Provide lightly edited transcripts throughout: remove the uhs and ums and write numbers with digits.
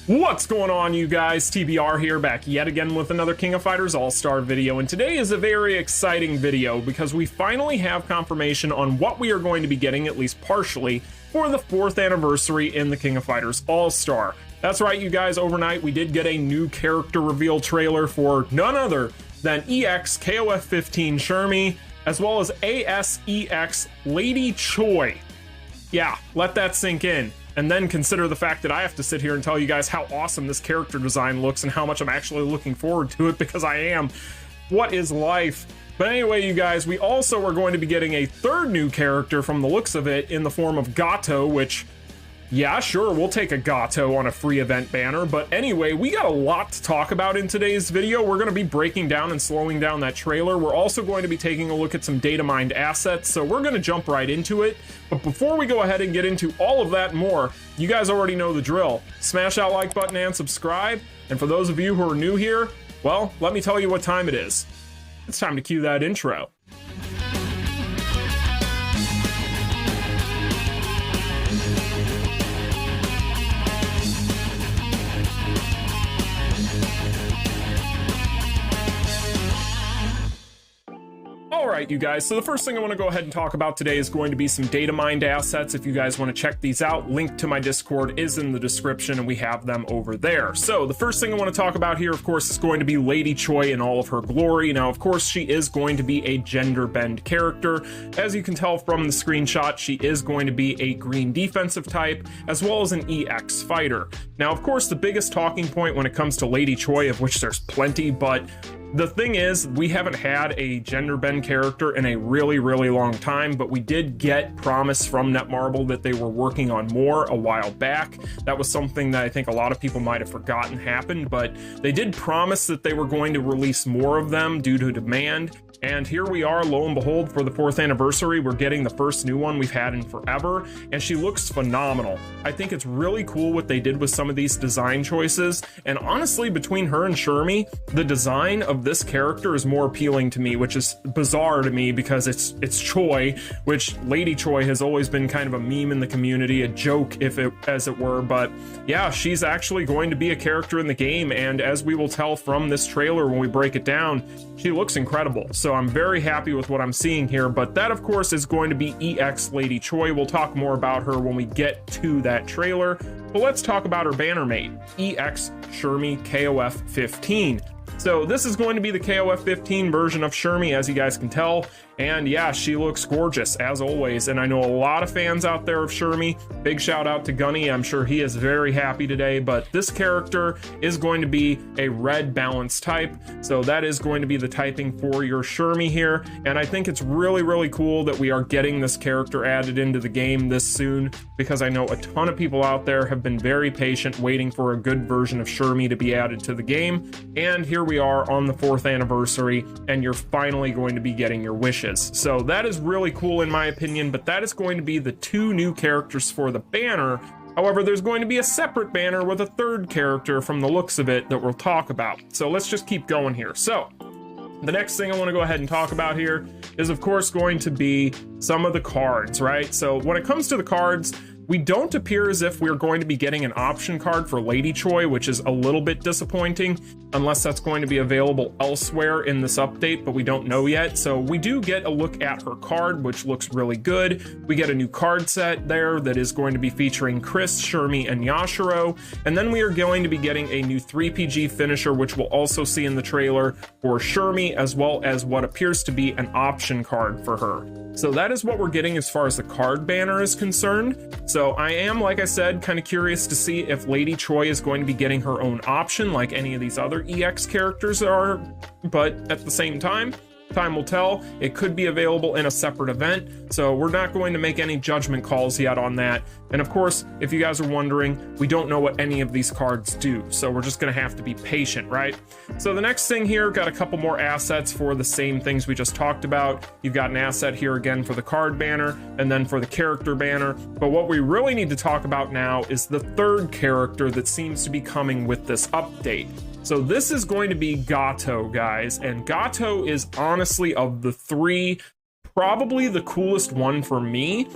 What's going on, you guys? TBR here, back yet again with another King of Fighters All-Star video, and today is a very exciting video because we finally have confirmation on what we are going to be getting, at least partially, for the 4th anniversary in the King of Fighters All-Star. That's right, you guys, overnight we did get a new character reveal trailer for none other than EX KOF15 Shermy, as well as ASEX Lady Choi. Yeah, let that sink in. And then consider the fact that I have to sit here and tell you guys how awesome this character design looks and how much I'm actually looking forward to it, because I am. What is life? But anyway, you guys, we also are going to be getting a third new character from the looks of it in the form of Gato, which, yeah, sure, we'll take a Gato on a free event banner. But anyway, we got a lot to talk about in today's video. We're going to be breaking down and slowing down that trailer. We're also going to be taking a look at some data mined assets, so we're going to jump right into it. But before we go ahead and get into all of that and more, you guys already know the drill. Smash that like button and subscribe. And for those of you who are new here, well, let me tell you what time it is. It's time to cue that intro. Alright, you guys, so the first thing I want to go ahead and talk about today is going to be some data mined assets. If you guys want to check these out, link to my Discord is in the description and we have them over there. So the first thing I want to talk about here, of course, is going to be Lady Choi in all of her glory. Now, of course, she is going to be a gender bend character. As you can tell from the screenshot, she is going to be a green defensive type, as well as an EX fighter. Now, of course, the biggest talking point when it comes to Lady Choi, of which there's plenty, but the thing is, we haven't had a gender bend character in a really long time, but we did get promise from Netmarble that they were working on more a while back. That was something that I think a lot of people might have forgotten happened, but they did promise that they were going to release more of them due to demand. And here we are, lo and behold, for the 4th anniversary, we're getting the first new one we've had in forever, and she looks phenomenal. I think it's really cool what they did with some of these design choices, and honestly, between her and Shermy, the design of this character is more appealing to me, which is bizarre to me because it's Choi, which Lady Choi has always been kind of a meme in the community, a joke as it were, but yeah, she's actually going to be a character in the game, and as we will tell from this trailer when we break it down, she looks incredible. So I'm very happy with what I'm seeing here, but that of course is going to be EX Lady Choi. We'll talk more about her when we get to that trailer, but let's talk about her banner mate, EX Shermy KOF 15. So this is going to be the KOF 15 version of Shermy, as you guys can tell, and yeah, she looks gorgeous as always, and I know a lot of fans out there of Shermy. Big shout out to Gunny, I'm sure he is very happy today, but this character is going to be a red balance type, so that is going to be the typing for your Shermy here, and I think it's really cool that we are getting this character added into the game this soon, because I know a ton of people out there have been very patient waiting for a good version of Shermy to be added to the game, and here we are on the 4th anniversary, and you're finally going to be getting your wishes. So that is really cool in my opinion, but that is going to be the 2 new characters for the banner. However, there's going to be a separate banner with a 3rd character from the looks of it that we'll talk about. So let's just keep going here. So the next thing I want to go ahead and talk about here is of course going to be some of the cards, right? So when it comes to the cards, we don't appear as if we're going to be getting an option card for Lady Choi, which is a little bit disappointing, unless that's going to be available elsewhere in this update, but we don't know yet. So we do get a look at her card, which looks really good. We get a new card set there that is going to be featuring Chris, Shermy, and Yashiro. And then we are going to be getting a new 3PG finisher, which we'll also see in the trailer for Shermy, as well as what appears to be an option card for her. So that is what we're getting as far as the card banner is concerned. So I am, like I said, kind of curious to see if Lady Choi is going to be getting her own option like any of these other EX characters are, but at the same time, time will tell. It could be available in a separate event, so we're not going to make any judgment calls yet on that. And of course, if you guys are wondering, we don't know what any of these cards do, so we're just gonna have to be patient, right? So the next thing here, got a couple more assets for the same things we just talked about. You've got an asset here again for the card banner, and then for the character banner. But what we really need to talk about now is the 3rd character that seems to be coming with this update. So this is going to be Gato, guys, and Gato is honestly, of the 3, probably the coolest one for me.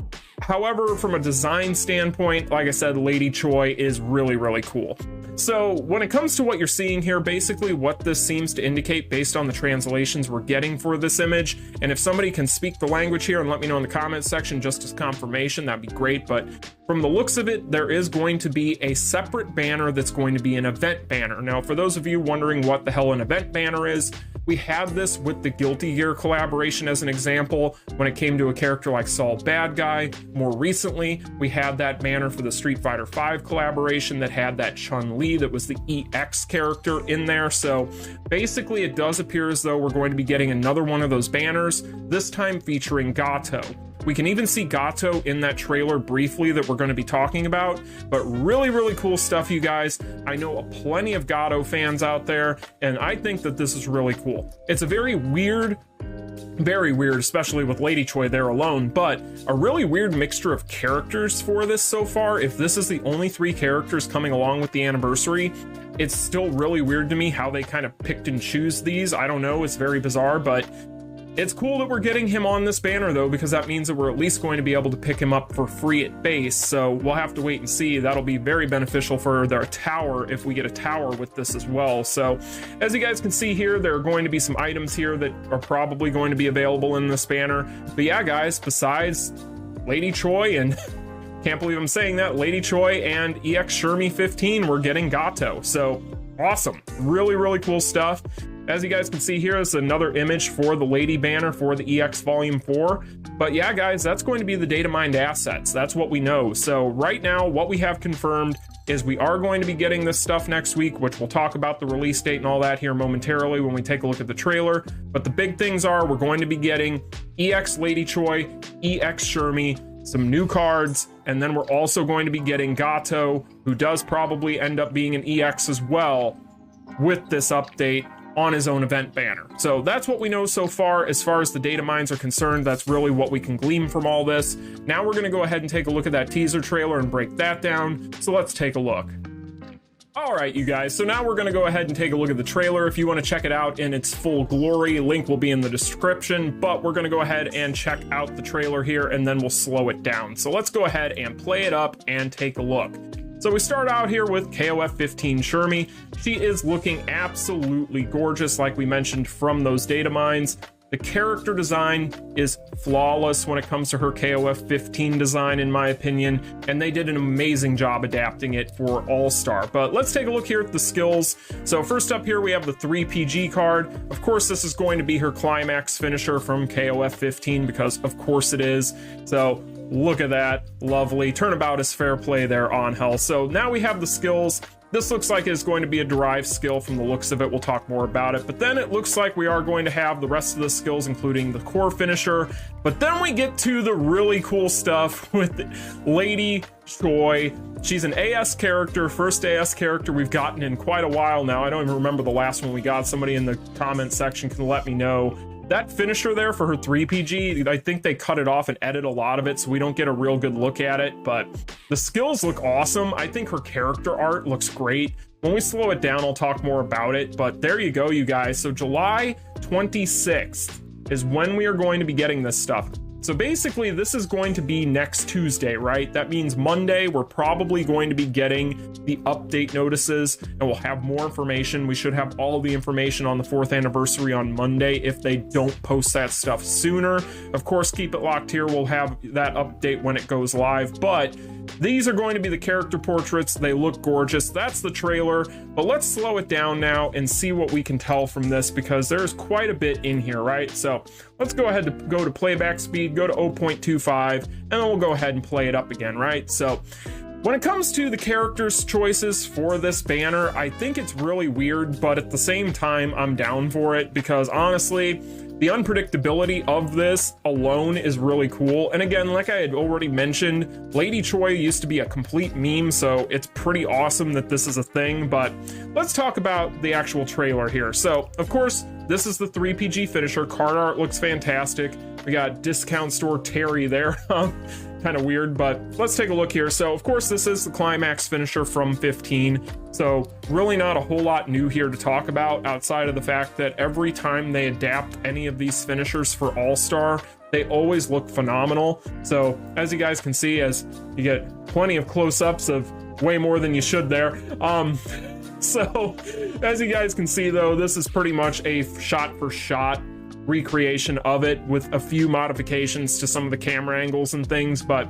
However, from a design standpoint, like I said, Lady Choi is really, really cool. So when it comes to what you're seeing here, basically what this seems to indicate based on the translations we're getting for this image, and if somebody can speak the language here and let me know in the comments section just as confirmation, that'd be great. But from the looks of it, there is going to be a separate banner that's going to be an event banner. Now, for those of you wondering what the hell an event banner is, we had this with the Guilty Gear collaboration as an example when it came to a character like Saul Bad Guy. More recently, we had that banner for the Street Fighter V collaboration that had that Chun-Li that was the EX character in there. So basically it does appear as though we're going to be getting another one of those banners, this time featuring Gato. We can even see Gato in that trailer briefly that we're going to be talking about, but really, really cool stuff, you guys. I know plenty of Gato fans out there, and I think that this is really cool. It's a very weird, especially with Lady Choi there alone, but a really weird mixture of characters for this so far. If this is the only 3 characters coming along with the anniversary, it's still really weird to me how they kind of picked and choose these. I don't know, it's very bizarre, but it's cool that we're getting him on this banner though, because that means that we're at least going to be able to pick him up for free at base. So we'll have to wait and see. That'll be very beneficial for their tower if we get a tower with this as well. So as you guys can see here, there are going to be some items here that are probably going to be available in this banner. But yeah, guys, besides Lady Choi and can't believe I'm saying that, Lady Choi and EX Shermy 15, we're getting Gato. So awesome. Really, really cool stuff. As you guys can see here, is another image for the Lady banner for the EX Volume 4. But yeah, guys, that's going to be the data mined assets. That's what we know. So right now, what we have confirmed is we are going to be getting this stuff next week, which we'll talk about the release date and all that here momentarily when we take a look at the trailer. But the big things are we're going to be getting EX Lady Choi, EX Shermy, some new cards, and then we're also going to be getting Gato, who does probably end up being an EX as well with this update on his own event banner. So that's what we know so far. As far as the data mines are concerned, that's really what we can glean from all this. Now we're going to go ahead and take a look at that teaser trailer and break that down. So let's take a look. All right, you guys, so now we're going to go ahead and take a look at the trailer. If you want to check it out in its full glory, link will be in the description, but we're going to go ahead and check out the trailer here and then we'll slow it down. So let's go ahead and play it up and take a look. So we start out here with KOF 15 Shermy. She is looking absolutely gorgeous, like we mentioned from those data mines. The character design is flawless when it comes to her KOF 15 design, in my opinion, and they did an amazing job adapting it for Allstar. But let's take a look here at the skills. So first up here, we have the 3PG card. Of course, this is going to be her climax finisher from KOF 15, because of course it is. So look at that, lovely. Turnabout is fair play there on Hell. So now we have the skills. This looks like it's going to be a derived skill from the looks of it. We'll talk more about it. But then it looks like we are going to have the rest of the skills, including the core finisher. But then we get to the really cool stuff with Lady Choi. She's an AS character, first AS character we've gotten in quite a while now. I don't even remember the last one we got. Somebody in the comment section can let me know. That finisher there for her 3PG, I think they cut it off and edit a lot of it, so we don't get a real good look at it, but the skills look awesome. I think her character art looks great. When we slow it down, I'll talk more about it, but there you go, you guys. So July 26th is when we are going to be getting this stuff. So basically, this is going to be next Tuesday, right? That means Monday, we're probably going to be getting the update notices, and we'll have more information. We should have all the information on the 4th anniversary on Monday if they don't post that stuff sooner. Of course, keep it locked here. We'll have that update when it goes live, but these are going to be the character portraits. They look gorgeous. That's the trailer, but let's slow it down now and see what we can tell from this, because there's quite a bit in here, right? So let's go ahead to go to playback speed, go to 0.25, and then we'll go ahead and play it up again, right? So when it comes to the characters' choices for this banner, I think it's really weird, but at the same time, I'm down for it, because honestly, the unpredictability of this alone is really cool. And again, like I had already mentioned, Lady Choi used to be a complete meme, so it's pretty awesome that this is a thing. But let's talk about the actual trailer here. So, of course, this is the 3PG finisher. Card art looks fantastic. We got Discount Store Terry there. Kind of weird, but let's take a look here. So, of course, this is the climax finisher from 15. So really not a whole lot new here to talk about, outside of the fact that every time they adapt any of these finishers for All-Star, they always look phenomenal. So as you guys can see, as you get plenty of close-ups of way more than you should there. So as you guys can see though, this is pretty much a shot-for-shot recreation of it with a few modifications to some of the camera angles and things, but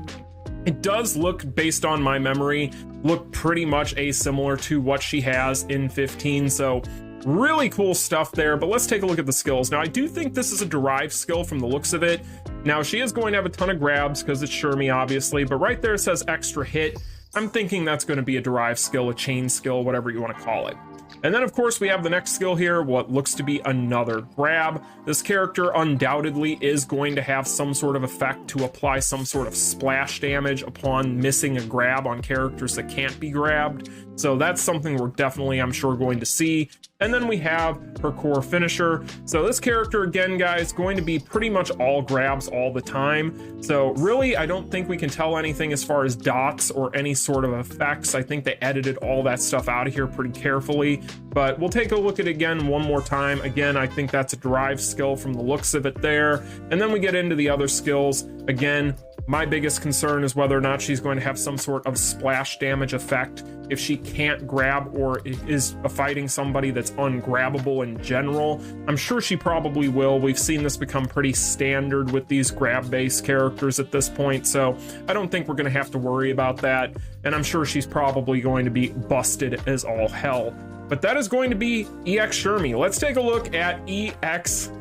it does look, based on my memory, look pretty much similar to what she has in 15. So really cool stuff there, but let's take a look at the skills. Now, I do think this is a derived skill from the looks of it. Now, she is going to have a ton of grabs because it's Shermy, obviously, but right there it says extra hit. I'm thinking that's going to be a derived skill, a chain skill, whatever you want to call it. And then, of course, we have the next skill here, what looks to be another grab. This character undoubtedly is going to have some sort of effect to apply some sort of splash damage upon missing a grab on characters that can't be grabbed. So that's something we're definitely, I'm sure, going to see. And then we have her core finisher. So this character, again, guys, going to be pretty much all grabs all the time. So really, I don't think we can tell anything as far as dots or any sort of effects. I think they edited all that stuff out of here pretty carefully. But we'll take a look at it again one more time. Again, I think that's a derived skill from the looks of it there. And then we get into the other skills. Again, my biggest concern is whether or not she's going to have some sort of splash damage effect if she can't grab or is fighting somebody that's ungrabbable in general. I'm sure she probably will. We've seen this become pretty standard with these grab-based characters at this point, so I don't think we're going to have to worry about that. And I'm sure she's probably going to be busted as all hell. But that is going to be EX Shermy. Let's take a look at EX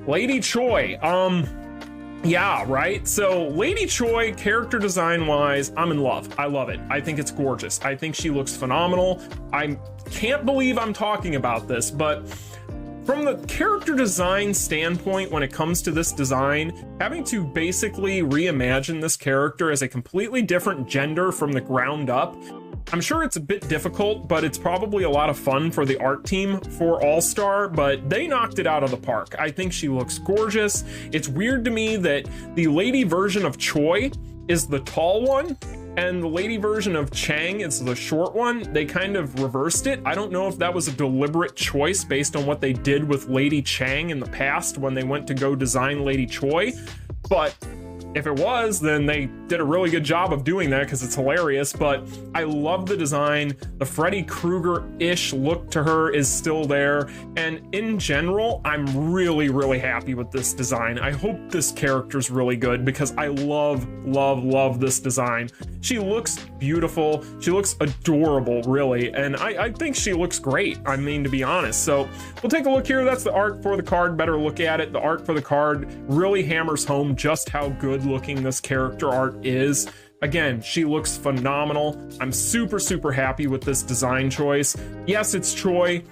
Lady Choi. Yeah, right? So Lady Choi, character design wise, I'm in love. I love it. I think it's gorgeous. I think she looks phenomenal. I can't believe I'm talking about this, but from the character design standpoint, when it comes to this design, having to basically reimagine this character as a completely different gender from the ground up, I'm sure it's a bit difficult, but it's probably a lot of fun for the art team for Allstar, but they knocked it out of the park. I think she looks gorgeous. It's weird to me that the lady version of Choi is the tall one, and the lady version of Chang is the short one. They kind of reversed it. I don't know if that was a deliberate choice based on what they did with Lady Chang in the past when they went to go design Lady Choi, but if it was, then they did a really good job of doing that because it's hilarious. But I love the design. The Freddy Krueger-ish look to her is still there. And in general, I'm really, really happy with this design. I hope this character's really good because I love, love, love this design. She looks beautiful. She looks adorable, really. And I think she looks great, I mean, to be honest. So we'll take a look here. That's the art for the card. Better look at it. The art for the card really hammers home just how good looking this character art is. Again, she looks phenomenal. I'm super, super happy with this design choice. Yes, it's Choi,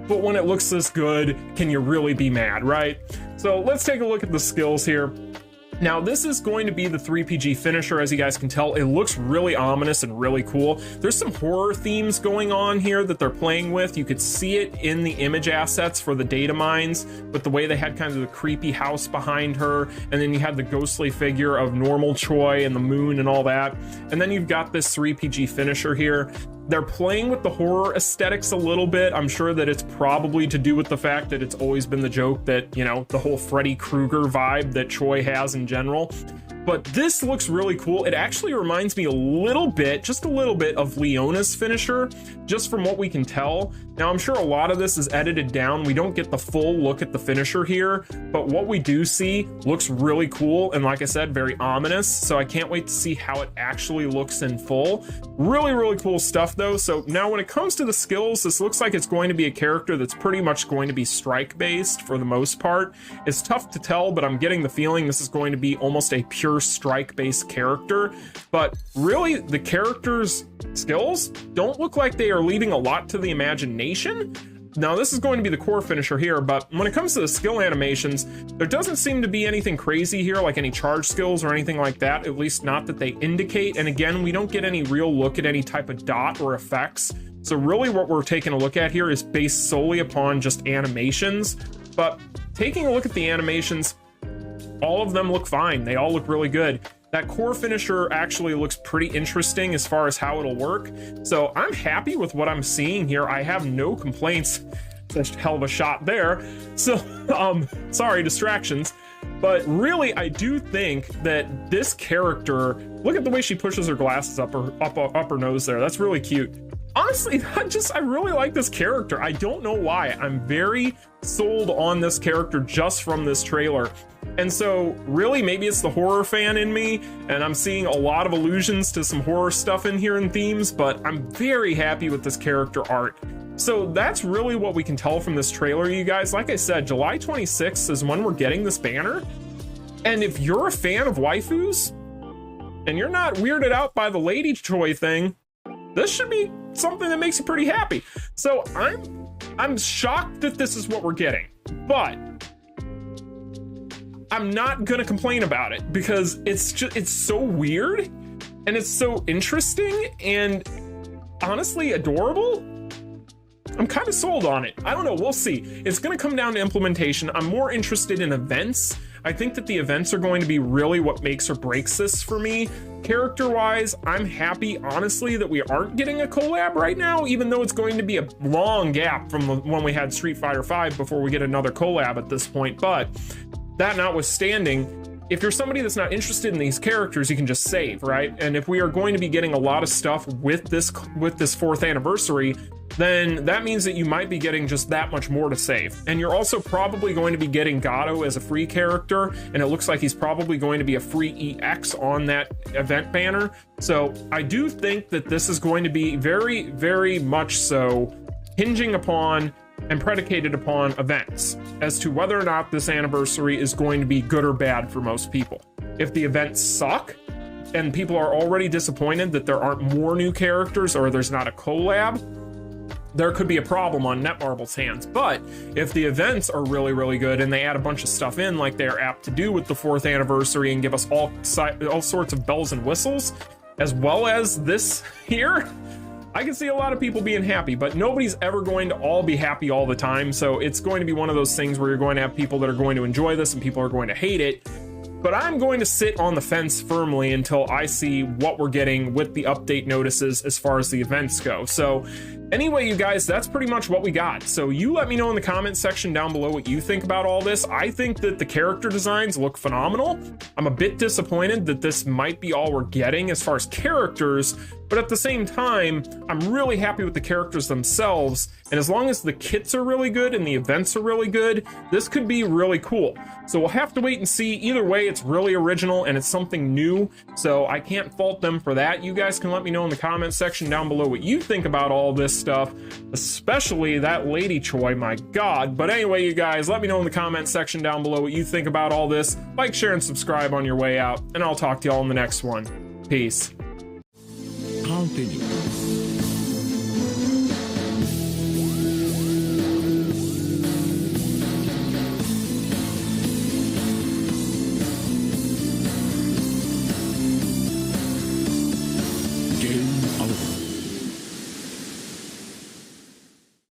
but when it looks this good, can you really be mad, right? So let's take a look at the skills here. Now, this is going to be the 3PG finisher, as you guys can tell. It looks really ominous and really cool. There's some horror themes going on here that they're playing with. You could see it in the image assets for the data mines with the way they had kind of the creepy house behind her, and then you had the ghostly figure of normal Choi and the moon and all that. And then you've got this 3PG finisher here. They're playing with the horror aesthetics a little bit. I'm sure that it's probably to do with the fact that it's always been the joke that, you know, the whole Freddy Krueger vibe that Choi has in general. But this looks really cool. It actually reminds me a little bit, just a little bit, of Leona's finisher, just from what we can tell. Now, I'm sure a lot of this is edited down. We don't get the full look at the finisher here, but what we do see looks really cool. And like I said, very ominous. So I can't wait to see how it actually looks in full. Really, really cool stuff though. So now when it comes to the skills, this looks like it's going to be a character that's pretty much going to be strike based for the most part. It's tough to tell, but I'm getting the feeling this is going to be almost a pure strike based character. But really, the character's skills don't look like they are leaving a lot to the imagination. Now, this is going to be the core finisher here, but when it comes to the skill animations, there doesn't seem to be anything crazy here, like any charge skills or anything like that, at least not that they indicate. And again, we don't get any real look at any type of dot or effects. So really what we're taking a look at here is based solely upon just animations. But taking a look at the animations, all of them look fine. They all look really good. That core finisher actually looks pretty interesting as far as how it'll work. So I'm happy with what I'm seeing here. I have no complaints. That's a hell of a shot there. So, sorry, distractions. But really, I do think that this character, look at the way she pushes her glasses up her nose there. That's really cute. Honestly, I really like this character. I don't know why. I'm very sold on this character just from this trailer. And so really, maybe it's the horror fan in me, and I'm seeing a lot of allusions to some horror stuff in here and themes, but I'm very happy with this character art. So that's really what we can tell from this trailer, you guys. Like I said, July 26th is when we're getting this banner. And if you're a fan of waifus, and you're not weirded out by the Lady Choi thing, this should be something that makes you pretty happy. So I'm shocked that this is what we're getting, but I'm not gonna complain about it because it's so weird and it's so interesting and honestly adorable. I'm kind of sold on it. I don't know, we'll see. It's gonna come down to implementation. I'm more interested in events. I think that the events are going to be really what makes or breaks this for me. Character-wise, I'm happy, honestly, that we aren't getting a collab right now, even though it's going to be a long gap from when we had Street Fighter V before we get another collab at this point. But that notwithstanding, if you're somebody that's not interested in these characters, you can just save, right? And if we are going to be getting a lot of stuff with this 4th anniversary, then that means that you might be getting just that much more to save. And you're also probably going to be getting Gato as a free character, and it looks like he's probably going to be a free EX on that event banner. So I do think that this is going to be very, very much so hinging upon and predicated upon events as to whether or not this anniversary is going to be good or bad for most people. If the events suck, and people are already disappointed that there aren't more new characters or there's not a collab, there could be a problem on Netmarble's hands. But if the events are really, really good and they add a bunch of stuff in like they are apt to do with the 4th anniversary and give us all sorts of bells and whistles, as well as this here, I can see a lot of people being happy, but nobody's ever going to all be happy all the time. So it's going to be one of those things where you're going to have people that are going to enjoy this and people are going to hate it. But I'm going to sit on the fence firmly until I see what we're getting with the update notices as far as the events go. So anyway, you guys, that's pretty much what we got. So you let me know in the comment section down below what you think about all this. I think that the character designs look phenomenal. I'm a bit disappointed that this might be all we're getting as far as characters, but at the same time, I'm really happy with the characters themselves. And as long as the kits are really good and the events are really good, this could be really cool. So we'll have to wait and see. Either way, it's really original and it's something new. So I can't fault them for that. You guys can let me know in the comment section down below what you think about all this stuff, especially that Lady Choi, my God. But anyway, you guys, let me know in the comment section down below what you think about all this. Like, share, and subscribe on your way out, and I'll talk to y'all in the next one. Peace. Continue.